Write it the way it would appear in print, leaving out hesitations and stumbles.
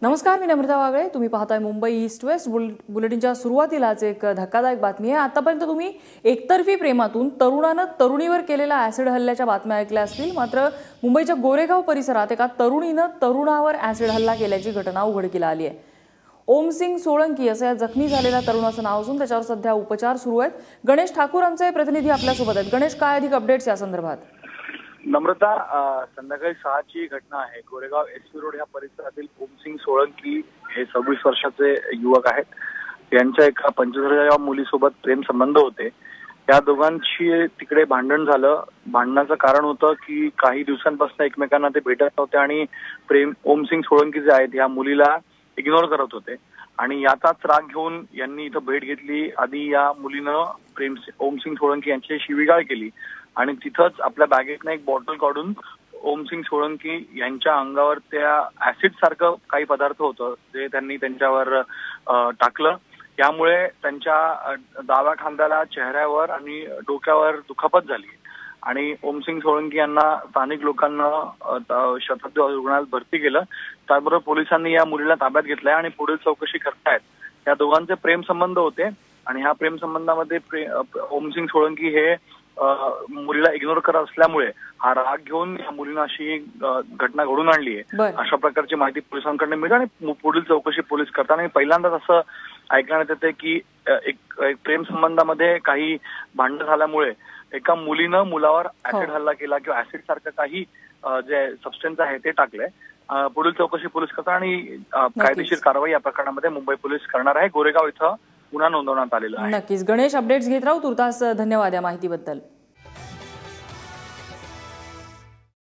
नमस्कार, मी नम्रता वागळे. तुम्ही पाहताय मुंबई ईस्ट वेस्ट बुलेटिनच्या सुरुवातीलाच एक धक्कादायक बातमी आहे. आतापर्यंत तुम्ही एकतर्फी प्रेमातून तरुणानं तरुणीवर केलेल्या ॲसिड हल्ल्याच्या बातम्या ऐकल्या असतील. मात्र मुंबईच्या गोरेगाव परिसरात एका तरुणीनं तरुणावर ॲसिड हल्ला केल्याची घटना उघडकीला आली आहे. ओमसिंग सोळंकी असं या जखमी झालेल्या तरुणाचं नाव असून त्याच्यावर सध्या उपचार सुरू आहेत. गणेश ठाकूर आमचे प्रतिनिधी आपल्यासोबत आहेत. गणेश, काय अधिक अपडेट्स या संदर्भात? नम्रता, संध्याकाळी 6ची घटना आहे. गोरेगाव एसवी रोड या परिसरातील ओमसिंग सोळंकी हे 26 वर्षाचे युवक आहेत. यांच्या एका 25 वर्षाच्या मुलीसोबत प्रेम संबंध होते. या दोघांची तिकडे भांडण झालं. भांडणाचं कारण होतं की काही दिवसांपासून एकमेकांना ते भेटत नव्हते आणि ओमसिंग सोळंकी जे आहेत या मुलीला इग्नोर करत होते आणि याचाच राग घेऊन यांनी इथं भेट घेतली. आधी या मुलीनं ओमसिंग सोळंकी यांची शिवीगाळ केली आणि तिथंच आपल्या बॅगेतनं एक बॉटल काढून ओमसिंग सोळंकी यांच्या अंगावर त्या ऍसिड सारखं काही पदार्थ होतं जे त्यांनी त्यांच्यावर टाकलं. यामुळे त्यांच्या डाव्या खांद्याला, चेहऱ्यावर आणि डोक्यावर दुखापत झाली आणि ओमसिंग सोळंकी यांना स्थानिक लोकांना शताब्दी रुग्णालयात भरती केलं. त्याबरोबर पोलिसांनी या मुलीला ताब्यात घेतलंय आणि पुढील चौकशी करतायत. या दोघांचे प्रेम संबंध होते आणि ह्या प्रेम संबंधामध्ये ओमसिंग सोळंकी हे मुलीला इग्नोर करत असल्यामुळे हा राग घेऊन या मुलीनं अशी घटना घडून आणली आहे. अशा प्रकारची माहिती पोलिसांकडून मिळते आणि पुढील चौकशी पोलीस करताना पहिल्यांदाच असं ऐकण्यात येते की एक प्रेम संबंधामध्ये काही भांडण झाल्यामुळे एका मुलीनं मुलावर ऍसिड हल्ला केला किंवा ऍसिड सारखं काही जे सबस्टन्स आहे ते टाकलंय. पुढील चौकशी पोलीस करतात आणि कायदेशीर कारवाई या प्रकरणामध्ये मुंबई पोलीस करणार आहे. गोरेगाव इथं गुन्हा नोंदवण्यात आलेला आहे. नक्कीच गणेश, अपडेट्स घेत राहू. तुर्तास धन्यवाद या माहितीबद्दल.